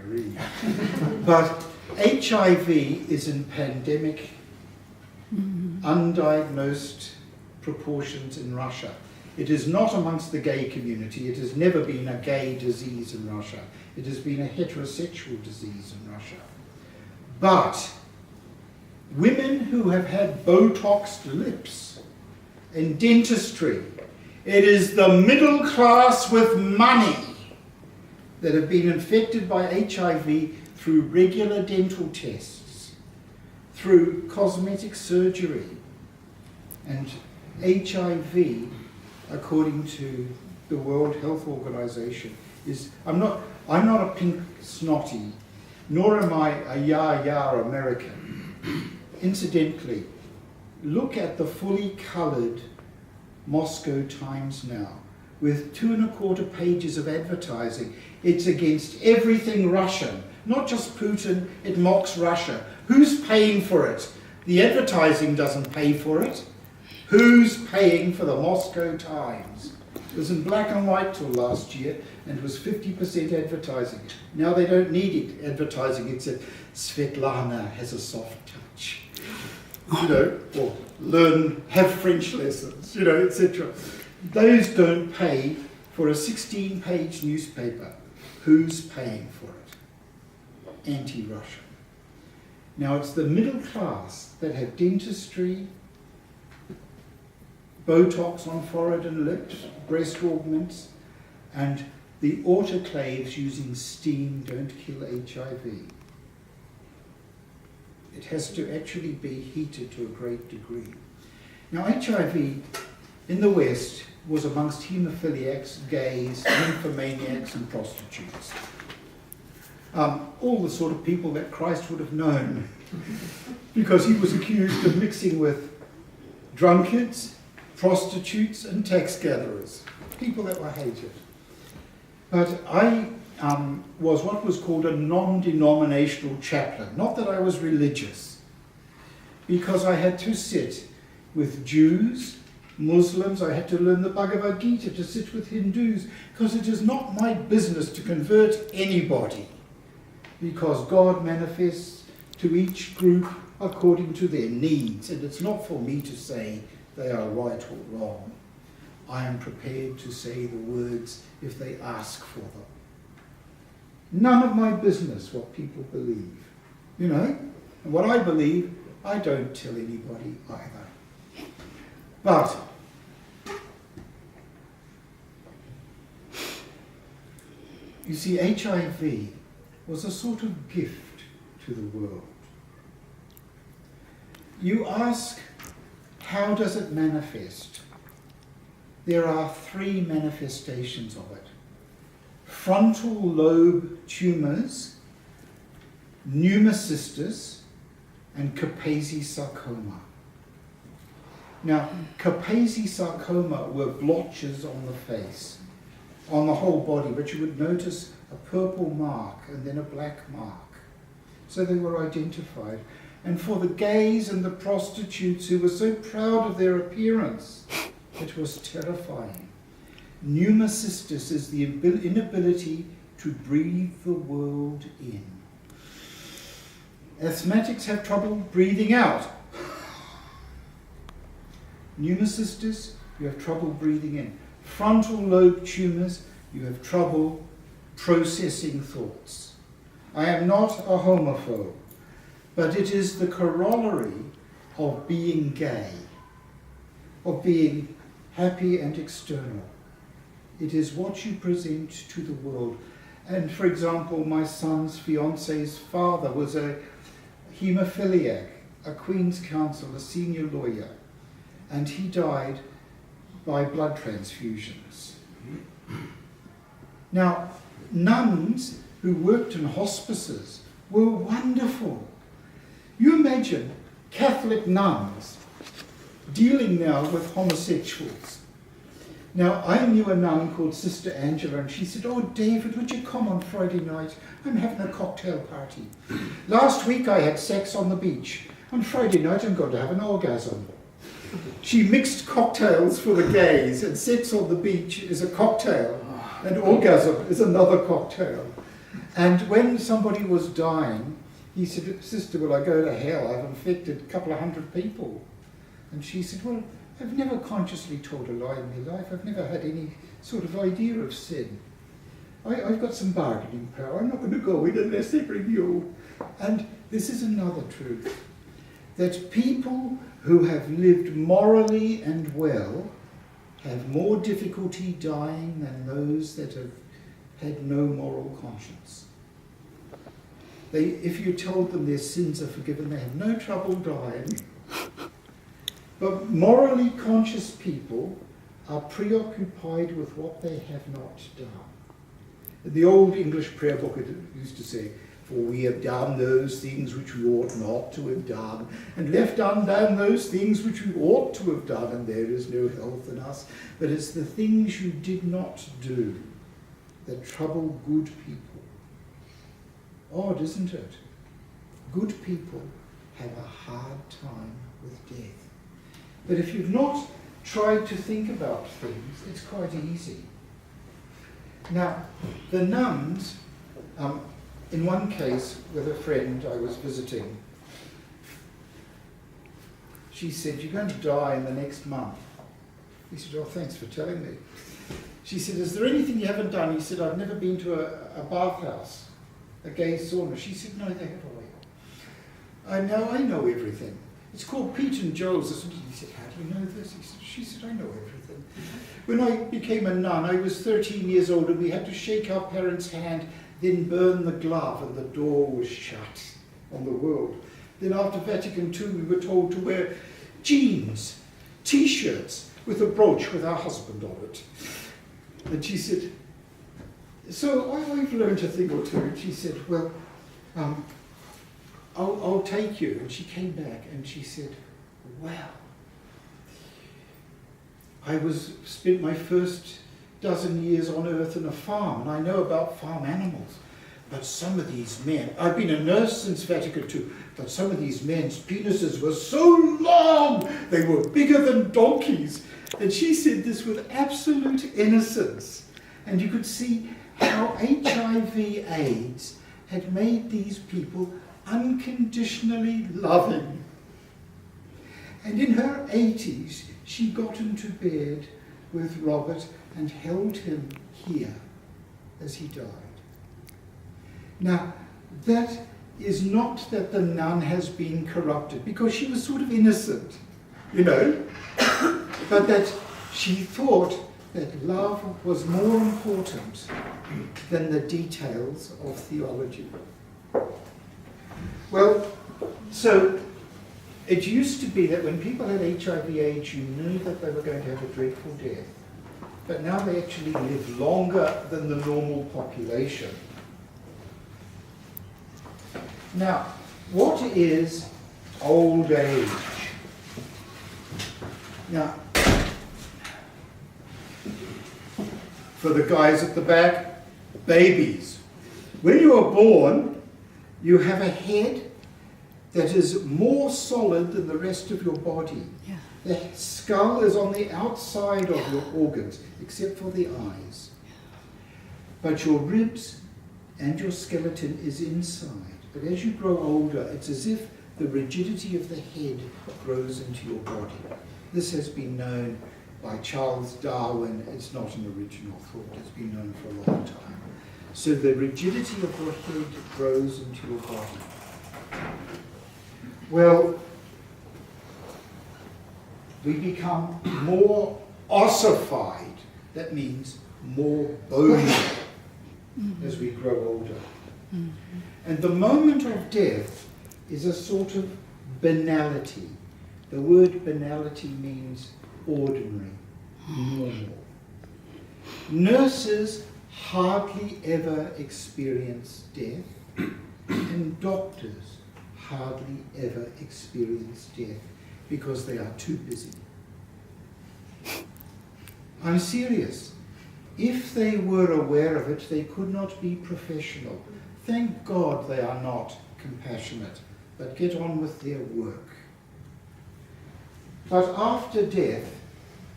read. But HIV is in pandemic, undiagnosed proportions in Russia. It is not amongst the gay community. It has never been a gay disease in Russia. It has been a heterosexual disease in Russia. But women who have had Botoxed lips in dentistry, it is the middle class with money that have been infected by HIV through regular dental tests, through cosmetic surgery. And HIV, according to the World Health Organization, is, I'm not a pink snotty, nor am I a yah-yah American. Incidentally, look at the fully colored Moscow Times now, with 2¼ pages of advertising. It's against everything Russian, not just Putin, it mocks Russia. Who's paying for it? The advertising doesn't pay for it. Who's paying for the Moscow Times? It was in black and white till last year, and it was 50% advertising. Now they don't need it, advertising. It said, Svetlana has a soft touch. You know, or have French lessons, etc. Those don't pay for a 16-page newspaper. Who's paying for it? Anti-Russian. Now it's the middle class that have dentistry, Botox on forehead and lips, breast augments, and the autoclaves using steam don't kill HIV. It has to actually be heated to a great degree. Now HIV in the West was amongst haemophiliacs, gays, nymphomaniacs and prostitutes. All the sort of people that Christ would have known, because he was accused of mixing with drunkards, prostitutes and tax gatherers, people that were hated. But I was what was called a non-denominational chaplain. Not that I was religious, because I had to sit with Jews, Muslims, I had to learn the Bhagavad Gita, to sit with Hindus, because it is not my business to convert anybody, because God manifests to each group according to their needs, and it's not for me to say they are right or wrong. I am prepared to say the words if they ask for them. None of my business what people believe, And what I believe, I don't tell anybody either. But you see, HIV was a sort of gift to the world. You ask, how does it manifest? There are 3 manifestations of it. Frontal lobe tumors, pneumocystis, and Kaposi sarcoma. Now, Kaposi sarcoma were blotches on the face, on the whole body, but you would notice a purple mark and then a black mark. So they were identified. And for the gays and the prostitutes who were so proud of their appearance, it was terrifying. Pneumocystis is the inability to breathe the world in. Asthmatics have trouble breathing out. Pneumocystis, you have trouble breathing in. Frontal lobe tumors, you have trouble processing thoughts. I am not a homophobe, but it is the corollary of being gay, of being happy and external. It is what you present to the world. And for example, my son's fiance's father was a haemophiliac, a Queen's Counsel, a senior lawyer, and he died by blood transfusions. Now, nuns who worked in hospices were wonderful. You imagine Catholic nuns dealing now with homosexuals. Now, I knew a nun called Sister Angela, and she said, "Oh, David, would you come on Friday night? I'm having a cocktail party. Last week I had sex on the beach. On Friday night I'm going to have an orgasm." She mixed cocktails for the gays, and sex on the beach is a cocktail, and orgasm is another cocktail. And when somebody was dying, he said, "Sister, will I go to hell? I've infected a couple of hundred people." And she said, "Well, I've never consciously told a lie in my life. I've never had any sort of idea of sin. I've got some bargaining power. I'm not going to go in unless they bring me home." And this is another truth, that people who have lived morally and well have more difficulty dying than those that have had no moral conscience. If you told them their sins are forgiven, they have no trouble dying. But morally conscious people are preoccupied with what they have not done. In the old English prayer book, it used to say, "For we have done those things which we ought not to have done, and left undone those things which we ought to have done, and there is no health in us." But it's the things you did not do that trouble good people. Odd, isn't it? Good people have a hard time with death. But if you've not tried to think about things, it's quite easy. Now, the nuns, in one case with a friend I was visiting, she said, "You're going to die in the next month." He said, "Oh, thanks for telling me." She said, "Is there anything you haven't done?" He said, "I've never been to a bathhouse, a gay sauna." She said, "No, they have a way. I know everything. It's called Pete and Joel's." He said, "How do you know this?" She said, "I know everything. When I became a nun, I was 13 years old, and we had to shake our parents' hand, then burn the glove, and the door was shut on the world. Then after Vatican II, we were told to wear jeans, T-shirts with a brooch with our husband on it." And she said, "So I've learned a thing or two." And she said, "Well, I'll take you." And she came back and she said, "Well, I spent my first dozen years on earth in a farm, and I know about farm animals. But some of these men, I've been a nurse since Vatican II, but some of these men's penises were so long, they were bigger than donkeys." And she said this with absolute innocence. And you could see how HIV/AIDS had made these people unconditionally loving. And in her 80s, she got into bed with Robert and held him here as he died. Now, that is not that the nun has been corrupted, because she was sort of innocent, but that she thought that love was more important than the details of theology. Well, so it used to be that when people had HIV/AIDS, you knew that they were going to have a dreadful death. But now they actually live longer than the normal population. Now, what is old age? Now, for the guys at the back, babies. When you are born, you have a head that is more solid than the rest of your body. Yeah. The skull is on the outside of your organs, except for the eyes. But your ribs and your skeleton is inside. But as you grow older, it's as if the rigidity of the head grows into your body. This has been known by Charles Darwin. It's not an original thought. It's been known for a long time. So the rigidity of your head grows into your body. Well, we become more ossified. That means more bony as we grow older. And the moment of death is a sort of banality. The word banality means ordinary, normal. Nurses hardly ever experience death, and doctors hardly ever experience death because they are too busy. I'm serious. If they were aware of it, they could not be professional. Thank God they are not compassionate, but get on with their work. But after death,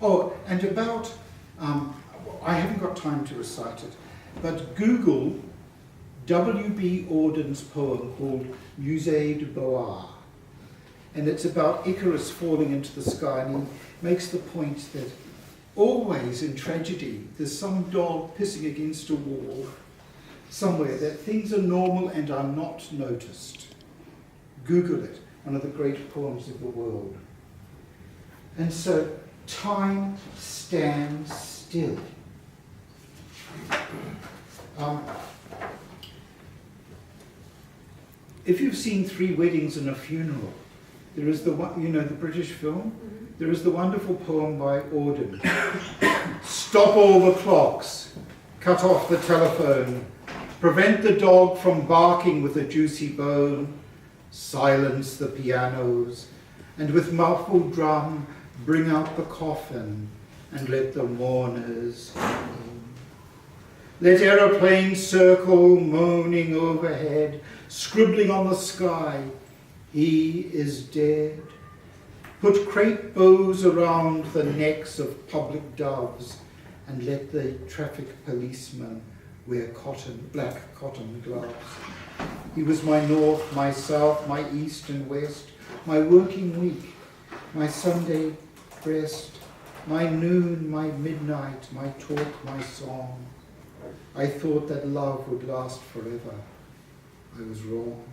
and about, I haven't got time to recite it, but Google W.B. Auden's poem called Musée de Beauvoir. And it's about Icarus falling into the sky, and he makes the point that always in tragedy there's some dog pissing against a wall somewhere, that things are normal and are not noticed. Google it, one of the great poems of the world. And so time stands still. If you've seen Three Weddings and a Funeral, there is the one, you know, the British film, there is the wonderful poem by Auden. Stop all the clocks, cut off the telephone, prevent the dog from barking with a juicy bone, silence the pianos, and with muffled drum bring out the coffin and let the mourners home. Let aeroplanes circle, moaning overhead, scribbling on the sky, he is dead. Put crepe bows around the necks of public doves and let the traffic policemen wear black cotton gloves. He was my north, my south, my east and west, my working week, my Sunday rest, my noon, my midnight, my talk, my song. I thought that love would last forever. I was wrong.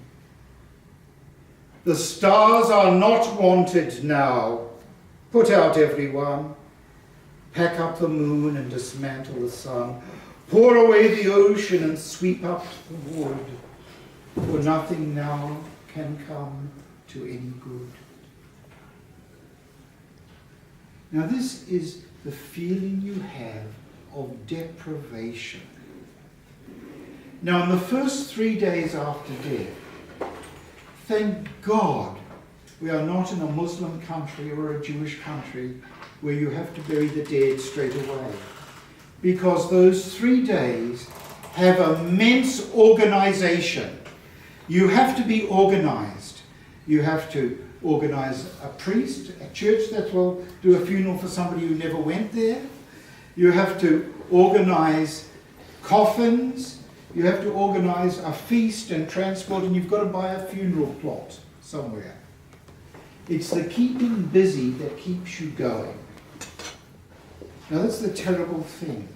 The stars are not wanted now. Put out everyone. Pack up the moon and dismantle the sun. Pour away the ocean and sweep up the wood. For nothing now can come to any good. Now this is the feeling you have of deprivation. Now in the first 3 days after death, thank God we are not in a Muslim country or a Jewish country where you have to bury the dead straight away. Because those 3 days have immense organization. You have to be organized. You have to organize a priest, a church that will do a funeral for somebody who never went there. You have to organize coffins. You have to organize a feast and transport, and you've got to buy a funeral plot somewhere. It's the keeping busy that keeps you going. Now that's the terrible thing.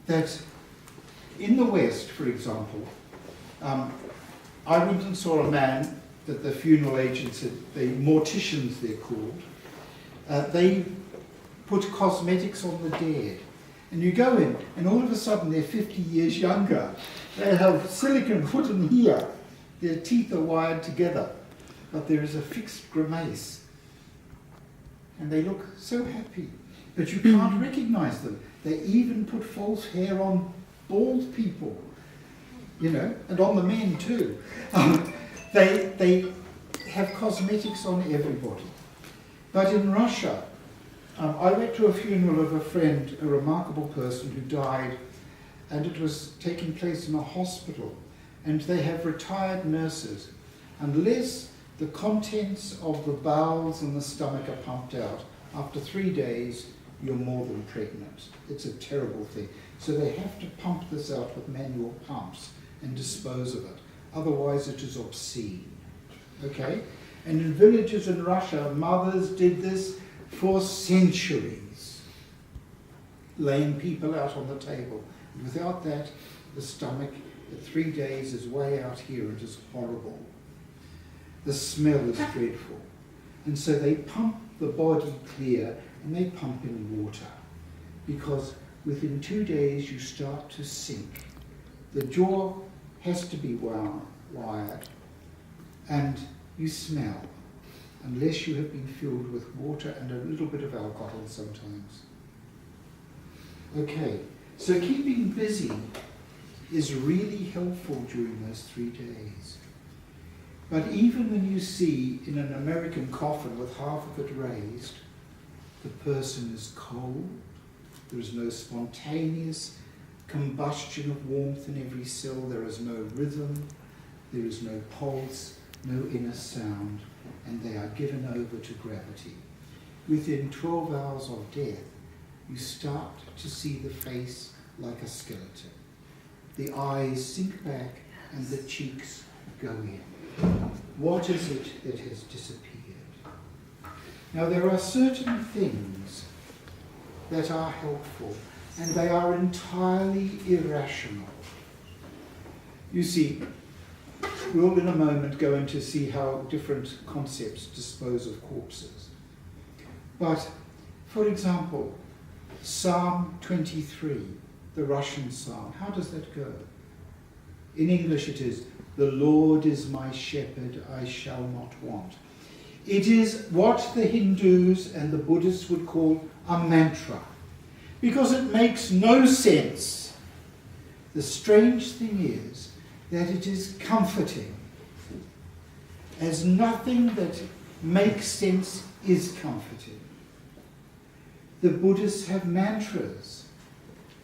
That in the West, for example, I went and saw a man that the funeral agents, the morticians they're called, they put cosmetics on the dead. And you go in, and all of a sudden they're 50 years younger. They have silicone put in here. Their teeth are wired together, but there is a fixed grimace. And they look so happy, but you can't recognize them. They even put false hair on bald people, you know, and on the men too. They have cosmetics on everybody. But in Russia, I went to a funeral of a friend, a remarkable person who died, and it was taking place in a hospital. And they have retired nurses. Unless the contents of the bowels and the stomach are pumped out, after 3 days, you're more than pregnant. It's a terrible thing. So they have to pump this out with manual pumps and dispose of it. Otherwise, it is obscene. Okay? And in villages in Russia, mothers did this for centuries, laying people out on the table. And without that, the stomach at 3 days is way out here. It is horrible. The smell is dreadful. And so they pump the body clear, and they pump in water, because within 2 days you start to sink. The jaw has to be wired, and you smell, unless you have been filled with water and a little bit of alcohol sometimes. Okay, so keeping busy is really helpful during those 3 days. But even when you see in an American coffin with half of it raised, the person is cold, there is no spontaneous combustion of warmth in every cell, there is no rhythm, there is no pulse, no inner sound, and they are given over to gravity. Within 12 hours of death, you start to see the face like a skeleton. the eyes sink back and the cheeks go in. What is it that has disappeared? Now, there are certain things that are helpful, and they are entirely irrational. You see, we'll in a moment go into see how different concepts dispose of corpses. But, for example, Psalm 23, the Russian psalm, how does that go? In English it is, "The Lord is my shepherd, I shall not want." It is what the Hindus and the Buddhists would call a mantra, because it makes no sense. The strange thing is that it is comforting, as nothing that makes sense is comforting. The Buddhists have mantras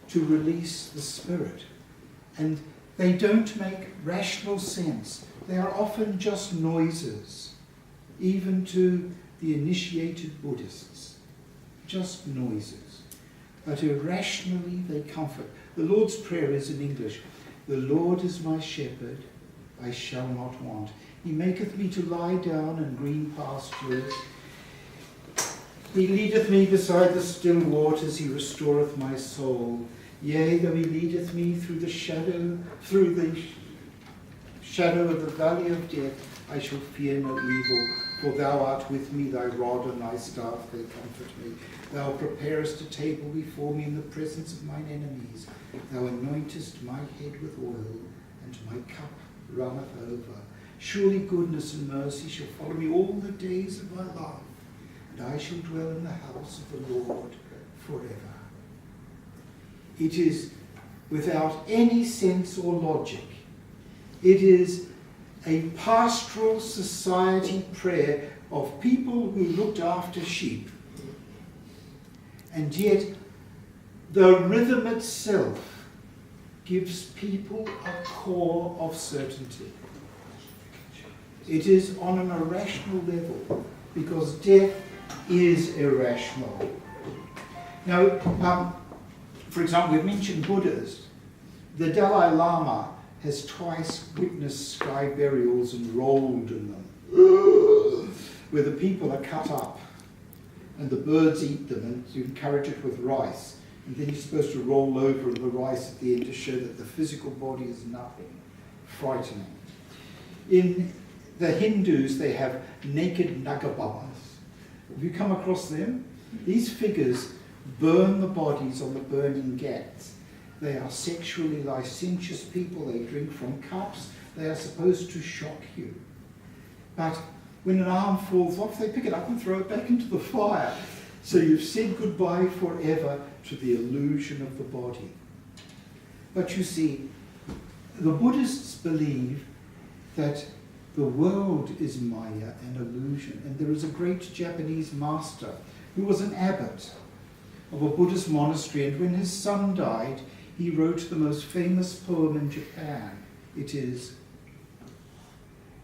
to release the spirit, and they don't make rational sense. They are often just noises, even to the initiated Buddhists, just noises. But irrationally they comfort. The Lord's Prayer is in English, "The Lord is my shepherd, I shall not want. He maketh me to lie down in green pastures. He leadeth me beside the still waters, he restoreth my soul. Yea, though he leadeth me through the shadow of the valley of death, I shall fear no evil, for thou art with me, thy rod and thy staff, they comfort me. Thou preparest a table before me in the presence of mine enemies. Thou anointest my head with oil, and my cup runneth over. Surely goodness and mercy shall follow me all the days of my life, and I shall dwell in the house of the Lord forever." It is without any sense or logic. It is a pastoral society prayer of people who looked after sheep. And yet, the rhythm itself gives people a core of certainty. It is on an irrational level, because death is irrational. Now, for example, we've mentioned Buddhas. The Dalai Lama has twice witnessed sky burials and rolled in them, where the people are cut up and the birds eat them, and you encourage it with rice, and then you're supposed to roll over in the rice at the end to show that the physical body is nothing. Frightening. In the Hindus, they have naked Nagababas. Have you come across them? These figures burn the bodies on the burning ghats. They are sexually licentious people. They drink from cups. They are supposed to shock you. But when an arm falls off, they pick it up and throw it back into the fire. So you've said goodbye forever to the illusion of the body. But you see, the Buddhists believe that the world is Maya, an illusion. And there is a great Japanese master who was an abbot of a Buddhist monastery, and when his son died, he wrote the most famous poem in Japan. It is,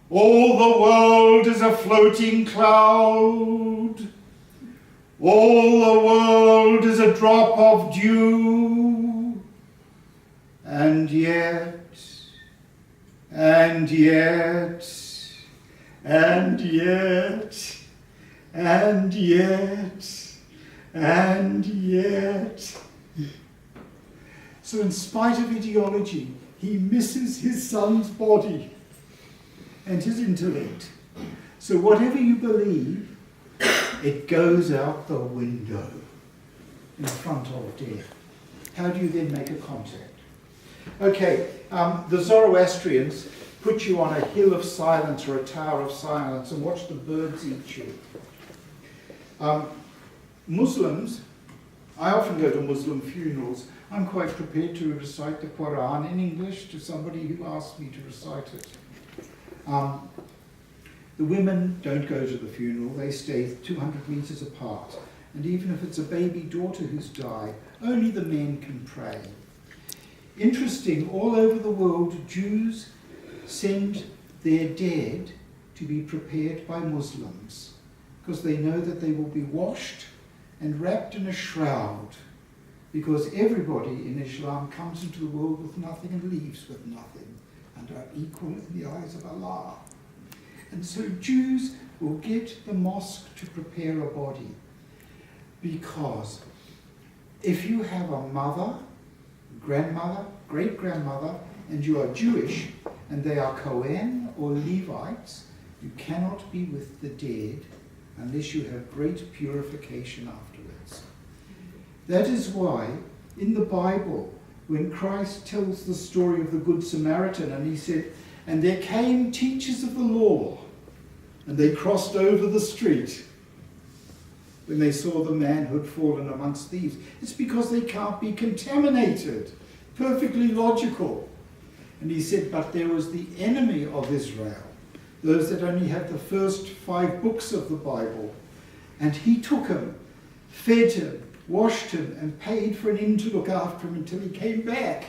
"All the world is a floating cloud. All the world is a drop of dew. And yet, and yet, and yet, and yet, and yet." So in spite of ideology, he misses his son's body and his intellect. So whatever you believe, it goes out the window in front of death. How do you then make a contact? Okay, the Zoroastrians put you on a hill of silence or a tower of silence and watch the birds eat you. Muslims, I often go to Muslim funerals. I'm quite prepared to recite the Quran in English to somebody who asks me to recite it. The women don't go to the funeral. They stay 200 meters apart. And even if it's a baby daughter who's died, only the men can pray. Interesting, all over the world, Jews send their dead to be prepared by Muslims, because they know that they will be washed and wrapped in a shroud because everybody in Islam comes into the world with nothing and leaves with nothing, and are equal in the eyes of Allah. And so Jews will get the mosque to prepare a body, because if you have a mother, grandmother, great-grandmother, and you are Jewish, and they are Kohen or Levites, you cannot be with the dead unless you have great purification afterwards. That is why in the Bible, when Christ tells the story of the Good Samaritan, and he said, and there came teachers of the law, and they crossed over the street when they saw the man who had fallen amongst thieves. It's because they can't be contaminated. Perfectly logical. And he said, but there was the enemy of Israel, those that only had the first 5 books of the Bible. And he took him, fed him, washed him, and paid for an inn to look after him until he came back.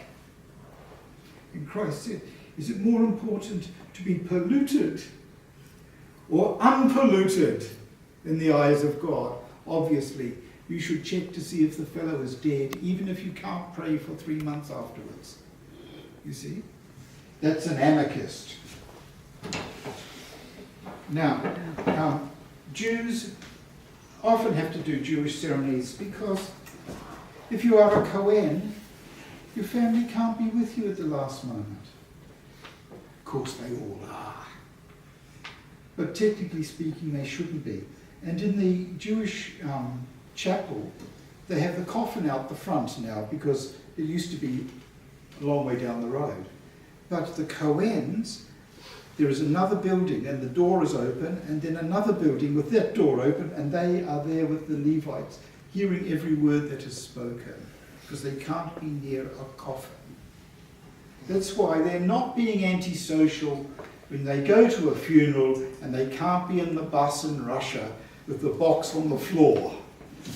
And Christ said, is it more important to be polluted or unpolluted in the eyes of God? Obviously, you should check to see if the fellow is dead, even if you can't pray for 3 months afterwards. You see? That's an anarchist. Now, Jews often have to do Jewish ceremonies because if you are a Kohen, your family can't be with you at the last moment. Of course, they all are. But technically speaking, they shouldn't be. And in the Jewish chapel, they have the coffin out the front now because it used to be a long way down the road. But the Kohens, there is another building and the door is open, and then another building with that door open, and they are there with the Levites, hearing every word that is spoken, because they can't be near a coffin. That's why they're not being antisocial when they go to a funeral and they can't be in the bus in Russia with the box on the floor.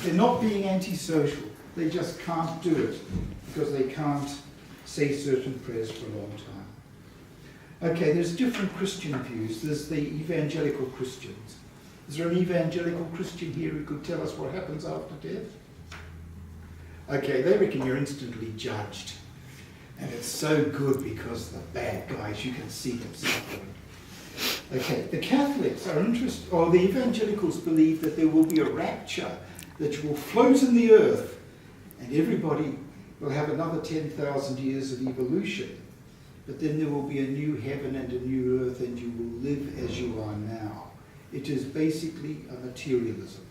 They're not being antisocial. They just can't do it because they can't say certain prayers for a long time. Okay, there's different Christian views. There's the evangelical Christians. Is there an evangelical Christian here who could tell us what happens after death? Okay, they reckon you're instantly judged. And it's so good because the bad guys, you can see them suffering. Okay, the Catholics are interested, or the evangelicals believe that there will be a rapture that will float in the earth, and everybody will have another 10,000 years of evolution. But then there will be a new heaven and a new earth, and you will live as you are now. It is basically a materialism.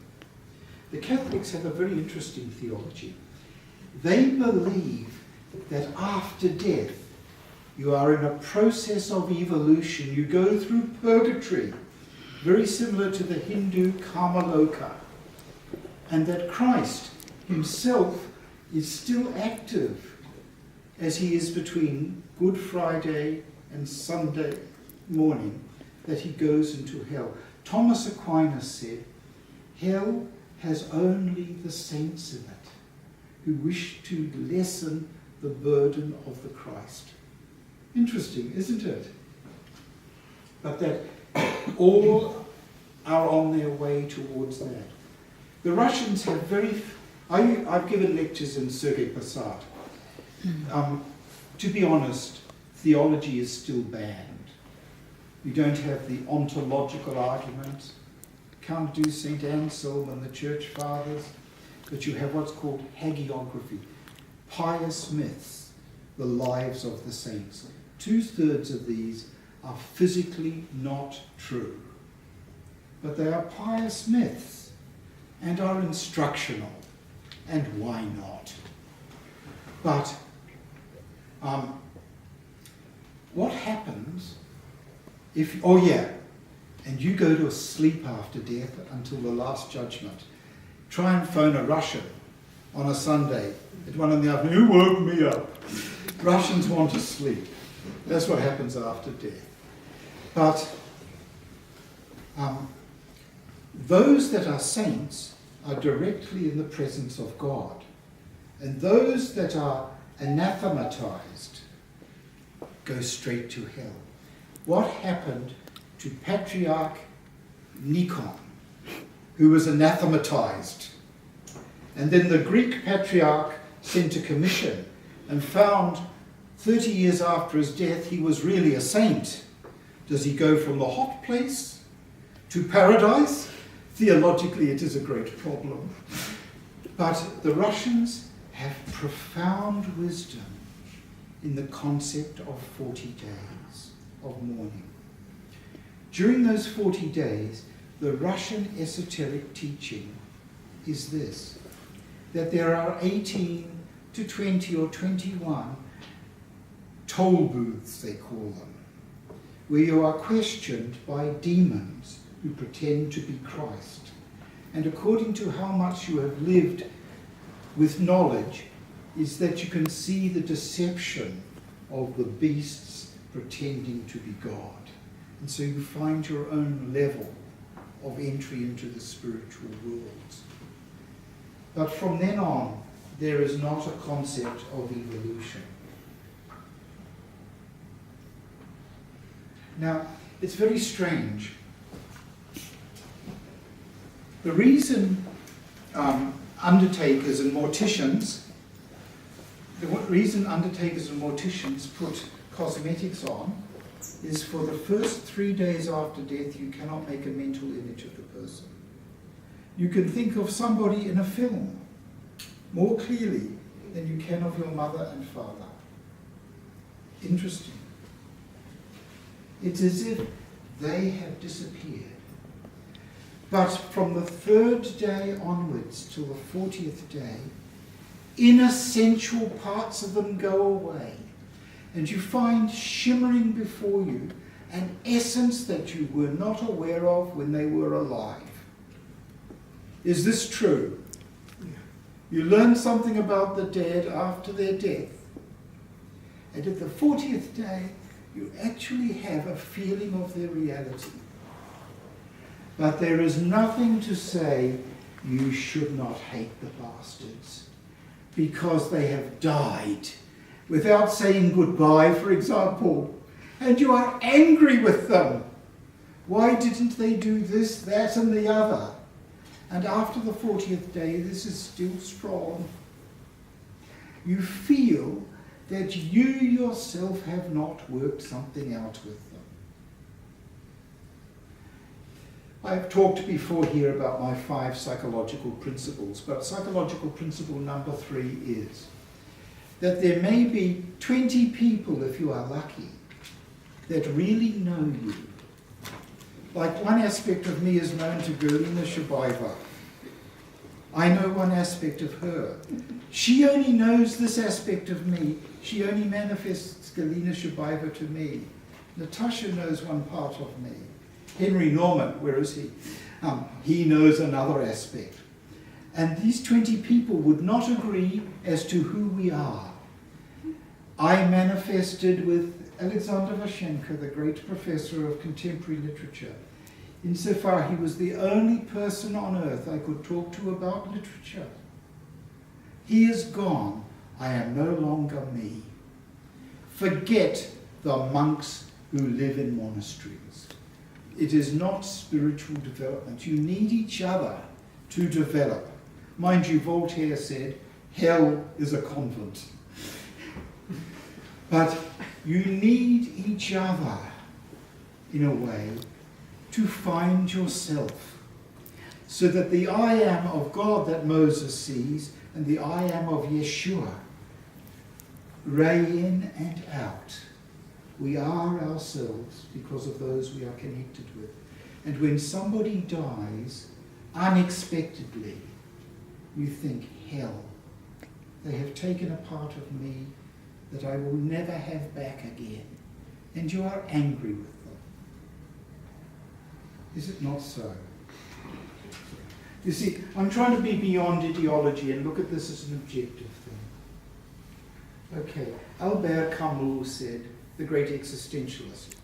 The Catholics have a very interesting theology. They believe that after death, you are in a process of evolution. You go through purgatory, very similar to the Hindu Kamaloka, and that Christ himself is still active as he is between Good Friday and Sunday morning, that he goes into hell. Thomas Aquinas said, hell has only the saints in it who wish to lessen the burden of the Christ. Interesting, isn't it? But that all are on their way towards that. The Russians have I've given lectures in Sergei Posad. To be honest, theology is still banned. You don't have the ontological argument. Can't do St. Anselm and the Church Fathers. But you have what's called hagiography, pious myths, the lives of the saints. 2/3 of these are physically not true. But they are pious myths and are instructional. And why not? But what happens if, and you go to sleep after death until the last judgment. Try and phone a Russian on a Sunday at 1 in the afternoon. Who woke me up? Russians want to sleep. That's what happens after death. But those that are saints are directly in the presence of God. And those that are anathematized go straight to hell. What happened to Patriarch Nikon, who was anathematized? And then the Greek Patriarch sent a commission and found 30 years after his death he was really a saint. Does he go from the hot place to paradise? Theologically, it is a great problem. But the Russians have profound wisdom in the concept of 40 days of mourning. During those 40 days, the Russian esoteric teaching is this, that there are 18 to 20 or 21 toll booths, they call them, where you are questioned by demons who pretend to be Christ. And according to how much you have lived with knowledge, is that you can see the deception of the beasts pretending to be God. And so you find your own level of entry into the spiritual worlds. But from then on, there is not a concept of evolution. Now, it's very strange. The reason undertakers and morticians put cosmetics on is for the first 3 days after death you cannot make a mental image of the person. You can think of somebody in a film more clearly than you can of your mother and father. Interesting. It's as if they have disappeared. But from the 3rd day onwards till the 40th day, inessential parts of them go away, and you find shimmering before you an essence that you were not aware of when they were alive. Is this true? You learn something about the dead after their death, and at the 40th day, you actually have a feeling of their reality. But there is nothing to say you should not hate the bastards because they have died without saying goodbye, for example, and you are angry with them. Why didn't they do this, that, and the other? And after the 40th day, this is still strong. You feel that you yourself have not worked something out with them. I've talked before here about my 5 psychological principles, but psychological principle number 3 is that there may be 20 people, if you are lucky, that really know you. Like one aspect of me is known to Galina Shabaeva. I know one aspect of her. She only knows this aspect of me. She only manifests Galina Shabaeva to me. Natasha knows one part of me. Henry Norman, where is he? He knows another aspect. And these 20 people would not agree as to who we are. I manifested with Alexander Vashenko, the great professor of contemporary literature. Insofar, he was the only person on earth I could talk to about literature. He is gone. I am no longer me. Forget the monks who live in monasteries. It is not spiritual development. You need each other to develop. Mind you, Voltaire said, hell is a convent. But you need each other, in a way, to find yourself, so that the I am of God that Moses sees and the I am of Yeshua ray in and out. We are ourselves because of those we are connected with. And when somebody dies unexpectedly, you think, hell, they have taken a part of me that I will never have back again. And you are angry with them. Is it not so? You see, I'm trying to be beyond ideology and look at this as an objective thing. Okay, Albert Camus said, the great existentialist,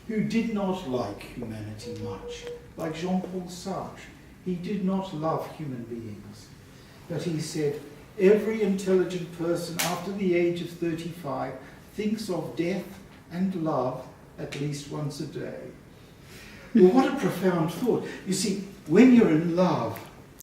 who did not like humanity much, like Jean-Paul Sartre. He did not love human beings. But he said, every intelligent person after the age of 35 thinks of death and love at least once a day. Well, what a profound thought. You see, when you're in love,